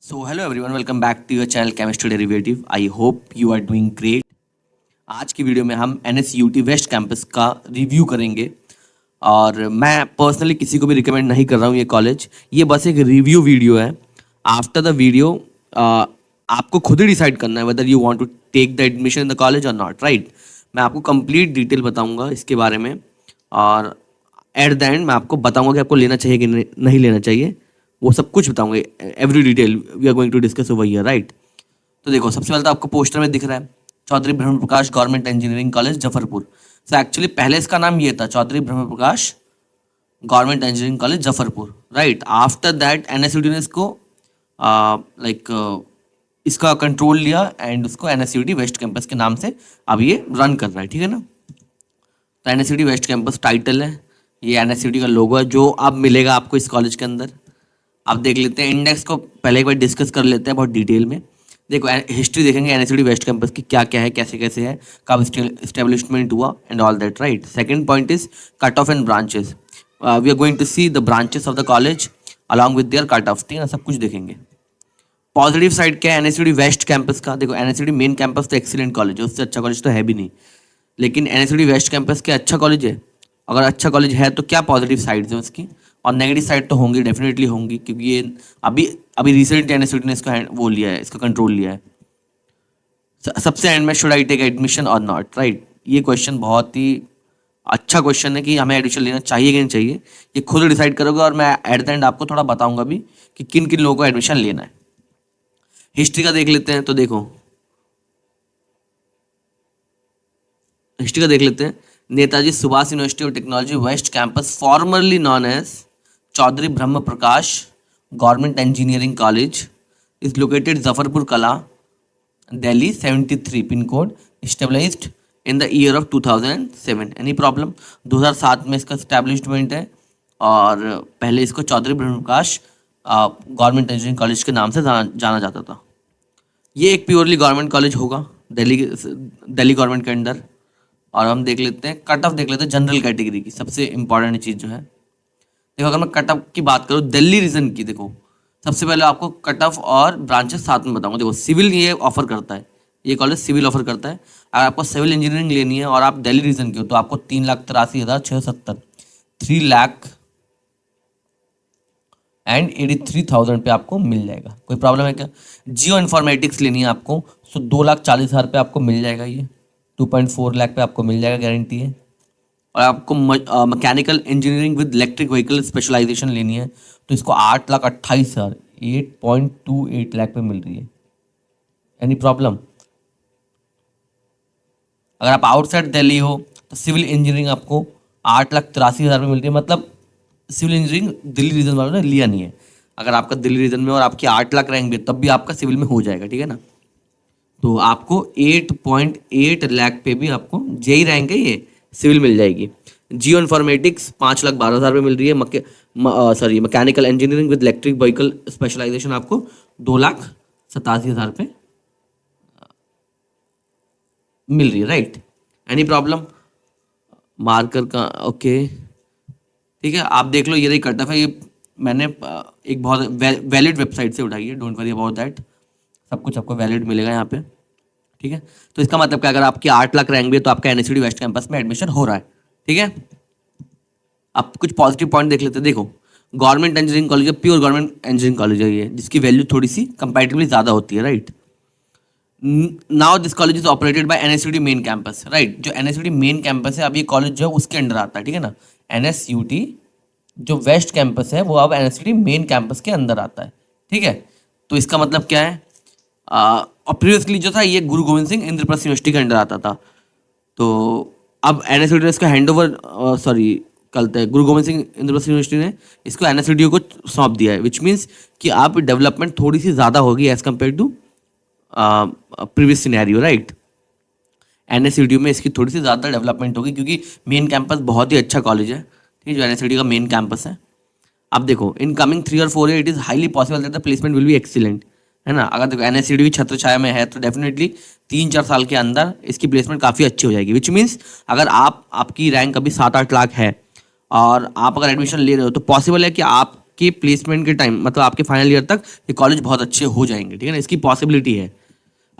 So hello everyone, welcome back to your channel Chemistry Derivative. I hope you are doing great. आज की video में हम NSUT waste campus का review करेंगे और मैं पर्सनली किसी को भी रिकमेंड नहीं कर रहा हूँ ये कॉलेज. ये बस एक रिव्यू वीडियो है. आफ्टर द वीडियो आपको खुद ही डिसाइड करना है whether you want to take the admission in the college और नॉट, राइट. मैं आपको कंप्लीट डिटेल बताऊंगा इसके बारे में और एट द एंड मैं आपको बताऊंगा कि आपको लेना चाहिए कि नहीं लेना चाहिए. वो सब कुछ बताऊंगा, every detail we are going to discuss over here, right. तो देखो, सबसे पहले तो आपको पोस्टर में दिख रहा है Chaudhary Brahm Prakash government engineering college Jafarpur. So actually पहले इसका नाम ये था Chaudhary Brahm Prakash government engineering college Jafarpur, right. After that NSUT ने इसको इसका कंट्रोल लिया एंड उसको एनएसयूटी वेस्ट कैंपस के नाम से अब ये रन कर रहा है, ठीक है ना. तो एनएसयूटी वेस्ट कैंपस टाइटल है, ये एनएसयूटी का लोगो है जो अब मिलेगा आपको इस कॉलेज के अंदर. आप देख लेते हैं, इंडेक्स को पहले एक बार डिस्कस कर लेते हैं बहुत डिटेल में. देखो, हिस्ट्री देखेंगे एनएसयूटी वेस्ट कैंपस की क्या क्या है, कैसे कैसे है, कब इस्टेब्लिशमेंट हुआ and all that, right. Second point is cut off and branches. We are going to see the branches of the college along with their cut off, ठीक है, सब कुछ देखेंगे. पॉजिटिव साइड क्या है एनएसयूटी वेस्ट कैंपस का? देखो, NSUT main campus तो एक्सीलेंट कॉलेज है, उससे अच्छा कॉलेज तो है भी नहीं, लेकिन एनएसयूटी वेस्ट कैंपस क्या अच्छा कॉलेज है? अगर अच्छा कॉलेज है तो क्या पॉजिटिव साइड्स है उसकी, और नेगेटिव साइड तो होंगी, डेफिनेटली होंगी, क्योंकि ये अभी अभी रिसेंट एनएसयूटी ने इसका वो लिया है, इसका कंट्रोल लिया है. सबसे एंड में शुड आई टेक एडमिशन और नॉट, राइट. ये क्वेश्चन बहुत ही अच्छा क्वेश्चन है कि हमें एडमिशन लेना चाहिए कि नहीं चाहिए. ये खुद डिसाइड करोगे और मैं एट द एंड आपको थोड़ा बताऊंगा भी कि किन किन लोगों को एडमिशन लेना है. हिस्ट्री का देख लेते हैं. तो देखो, हिस्ट्री का देख लेते हैं. Netaji Subhash university of technology west campus formerly known as Chaudhary Brahm Prakash government engineering college is located Jafarpur Kalan, Delhi 73 pin code, stabilised in the year of 2007. Any problem? 2007 में इसका स्टैब्लिशमेंट है और पहले इसको Chaudhary Brahm Prakash government engineering college के नाम से जाना जाता था. ये एक प्योरली गवर्नमेंट कॉलेज होगा दिल्ली गवर्नमेंट के अंडर. और हम देख लेते हैं कट ऑफ, देख लेते हैं जनरल कैटेगरी की, सबसे इंपॉर्टेंट चीज़ जो है. देखो, अगर मैं कट ऑफ की बात करूँ दिल्ली रीजन की, देखो सबसे पहले आपको कट ऑफ और ब्रांचेस साथ में बताऊंगा. देखो, सिविल ये ऑफर करता है, ये कॉलेज सिविल ऑफर करता है. अगर आपको सिविल इंजीनियरिंग लेनी है और आप दिल्ली रीजन के हो तो आपको 3,83,670 3,83,000 पे आपको मिल जाएगा. कोई प्रॉब्लम है क्या? जियो इन्फॉर्मेटिक्स लेनी है आपको तो 2,40,000 पे आपको मिल जाएगा. ये 2.4 लाख पे आपको मिल जाएगा, गारंटी है. और आपको mechanical engineering with electric vehicle specialization लेनी है तो इसको 8,28,000 8.28 लाख पे मिल रही है. Any problem? अगर आप आउटसाइड दिल्ली हो तो सिविल इंजीनियरिंग आपको 8,83,000 पे मिल रही है. मतलब सिविल इंजीनियरिंग दिल्ली रीजन वालों ने लिया नहीं है. अगर आपका दिल्ली रीजन में और आपकी 8 लाख रैंक भी तब भी आपका सिविल में हो जाएगा, ठीक है ना. तो आपको 8.8 लाख पे भी आपको जेई रैंक है, ये सिविल मिल जाएगी. जियो इन्फॉर्मेटिक्स 5,12,000 पे मिल रही है. Mechanical engineering with electric vehicle specialization आपको 2,87,000 पे मिल रही है, राइट. Any problem? मार्कर का ओके, ठीक है. आप देख लो, ये रही कट ऑफ है. ये मैंने एक बहुत वैलिड वेबसाइट से उठाई है, डोंट वरी अबाउट दैट. सब कुछ आपको वैलिड मिलेगा यहाँ पे, ठीक है. तो इसका मतलब क्या, अगर आपकी 8 लाख रैंक भी है तो आपका एनएसयूटी वेस्ट कैंपस में एडमिशन हो रहा है, ठीक है. अब कुछ पॉजिटिव पॉइंट देख लेते हैं. देखो, गवर्नमेंट इंजीनियरिंग कॉलेज है, प्योर गवर्नमेंट इंजीनियरिंग कॉलेज है ये, जिसकी वैल्यू थोड़ी सी कंपैरेटिवली ज़्यादा होती है, right. Now this college is operated by NSUT main campus, right. जो एनएसयूटी मेन कैंपस है अब ये कॉलेज जो है उसके अंडर आता है, ठीक है ना. एनएसयूटी जो वेस्ट कैंपस है वो अब एनएसयूटी मेन कैंपस के अंदर आता है, ठीक है. तो इसका मतलब क्या है, और प्रीवियसली जो था ये गुरु गोविंद सिंह इंद्रप्रस्थ यूनिवर्सिटी के अंडर आता था. तो अब एनएसयूटी ने इसका हैंड ओवर करते हैं, गुरु गोविंद सिंह इंद्रप्रस्थ यूनिवर्सिटी ने इसको एनएसयूटी को सौंप दिया है, विच मीन्स कि आप डेवलपमेंट थोड़ी सी ज़्यादा होगी as compare to previous scenario, right. NSUT में इसकी थोड़ी सी ज़्यादा डेवलपमेंट होगी क्योंकि मेन कैंपस बहुत ही अच्छा कॉलेज है, ठीक है, जो एनएसयूटी का मेन कैंपस है. अब देखो, इन कमिंग 3 और 4 year it is highly possible that the placement will be excellent, है ना. अगर देखो एनएसयूटी की छत्र छाया में है तो डेफिनेटली 3-4 साल के अंदर इसकी प्लेसमेंट काफ़ी अच्छी हो जाएगी. विच मीन्स अगर आपकी रैंक अभी 7-8 लाख है और आप अगर एडमिशन ले रहे हो तो पॉसिबल है कि आप आपके प्लेसमेंट के टाइम मतलब आपके फाइनल ईयर तक ये कॉलेज बहुत अच्छे हो जाएंगे, ठीक है ना, इसकी पॉसिबिलिटी है।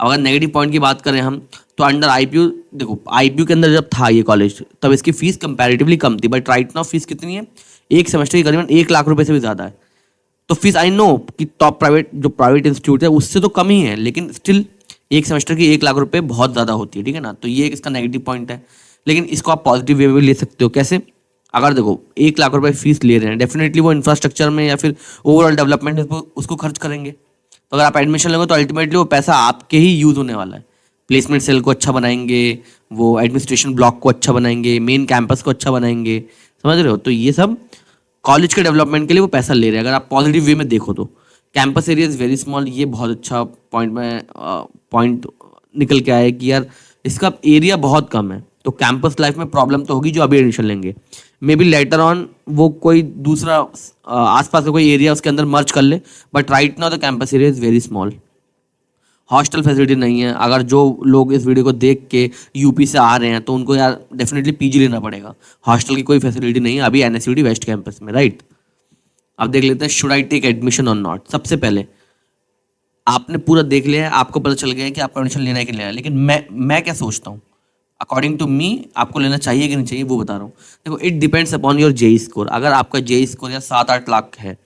अगर नेगेटिव पॉइंट की बात करें हम, तो अंडर आईपीयू, देखो आईपीयू के अंदर जब था ये कॉलेज तब इसकी फीस कंपैरेटिवली कम थी, बट राइट नाउ फीस कितनी है, एक सेमेस्टर की करीबन 1 लाख रुपए से भी ज़्यादा है। तो फीस आई नो कि टॉप प्राइवेट जो प्राइवेट इंस्टीट्यूट है उससे तो कम ही है, लेकिन स्टिल एक सेमेस्टर की 1 लाख रुपए बहुत ज़्यादा होती है, ठीक है ना। तो ये एक इसका नेगेटिव पॉइंट है, लेकिन इसको आप पॉजिटिव वे में भी ले सकते हो। कैसे? अगर देखो 1 लाख रुपए फीस ले रहे हैं, डेफिनेटली वो इंफ्रास्ट्रक्चर में या फिर ओवरऑल डेवलपमेंट उसको खर्च करेंगे। तो अगर आप एडमिशन लोगे तो अल्टीमेटली वो पैसा आपके ही यूज़ होने वाला है। प्लेसमेंट सेल को अच्छा बनाएंगे, वो एडमिनिस्ट्रेशन ब्लॉक को अच्छा बनाएंगे, मेन कैंपस को अच्छा बनाएंगे, समझ रहे हो। तो ये सब कॉलेज के डेवलपमेंट के लिए वो पैसा ले रहे हैं, अगर आप पॉजिटिव वे में देखो तो। Campus area is very small, ये बहुत अच्छा पॉइंट निकल के आया है कि यार इसका एरिया बहुत कम है, तो कैंपस लाइफ में प्रॉब्लम तो होगी जो अभी एडमिशन लेंगे। मे बी लेटर ऑन वो कोई दूसरा आसपास का कोई एरिया उसके अंदर मर्ज कर ले, but right now the campus area is very small. Hostel facility नहीं है, अगर जो लोग इस वीडियो को देख के यूपी से आ रहे हैं तो उनको यार डेफिनेटली पीजी लेना पड़ेगा। हॉस्टल की कोई फैसिलिटी नहीं है अभी एनएसयूटी वेस्ट कैंपस में, राइट। अब देख लेते हैं शुड आई टेक एडमिशन और नॉट। सबसे पहले आपने पूरा देख लिया है, आपको पता चल गया है कि आपको एडमिशन लेना है कि नहीं लेना है, लेकिन मैं क्या सोचता हूँ, अकॉर्डिंग टू मी आपको लेना चाहिए कि नहीं चाहिए वो बता रहा हूँ। देखो it depends upon your JEE score. अगर आपका जेई स्कोर या 7-8 लाख है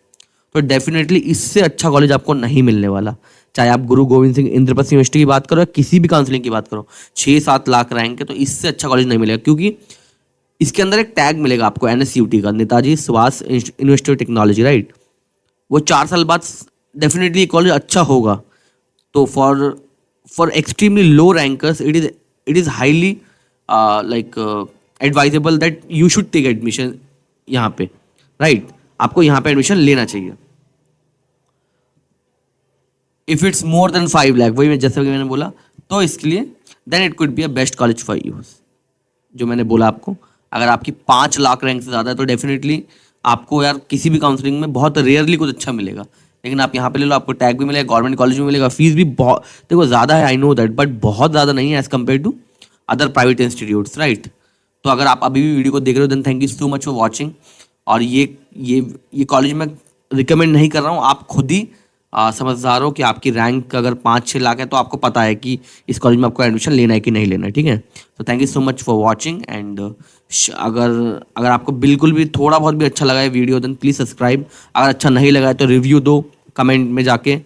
तो डेफिनेटली इससे अच्छा कॉलेज आपको नहीं मिलने वाला। चाहे आप गुरु गोविंद सिंह इंद्रप्रस्थ यूनिवर्सिटी की बात करो या किसी भी काउंसलिंग की बात करो, 6-7 लाख रैंक है तो इससे अच्छा कॉलेज नहीं मिलेगा, क्योंकि इसके अंदर एक टैग मिलेगा आपको एनएसयूटी का, Netaji Subhash university of technology, right. वो 4 साल बाद डेफिनेटली कॉलेज अच्छा होगा। तो for extremely low rankers it is highly like advisable that you should take admission यहाँ पे, राइट। आपको यहाँ पे एडमिशन लेना चाहिए। If it's more than 5 lakh, वही जैसा कि मैंने बोला, तो इसके लिए then it could be a best college for you. जो मैंने बोला आपको, अगर आपकी 5 लाख रैंक से ज़्यादा है तो डेफिनेटली आपको यार किसी भी काउंसलिंग में बहुत रेयरली कुछ अच्छा मिलेगा। लेकिन आप यहाँ पे ले लो, आपको टैग भी मिलेगा, गवर्नमेंट कॉलेज में मिलेगा, फीस भी बहुत देखो ज़्यादा है, आई नो दैट, बट बहुत ज़्यादा नहीं है as compare to other private institutes, right. तो अगर आप अभी भी वीडियो को देख रहे हो then thank you so much for watching. और ये कॉलेज मैं रिकमेंड नहीं कर रहा हूँ, आप खुद ही समझदार हो कि आपकी रैंक अगर 5-6 लाख है तो आपको पता है कि इस कॉलेज में आपको एडमिशन लेना है कि नहीं लेना है, ठीक है। तो thank you so much for watching and अगर अगर आपको बिल्कुल भी थोड़ा बहुत भी अच्छा लगा है वीडियो देन प्लीज़ सब्सक्राइब। अगर अच्छा नहीं लगा है तो रिव्यू दो कमेंट में जाके।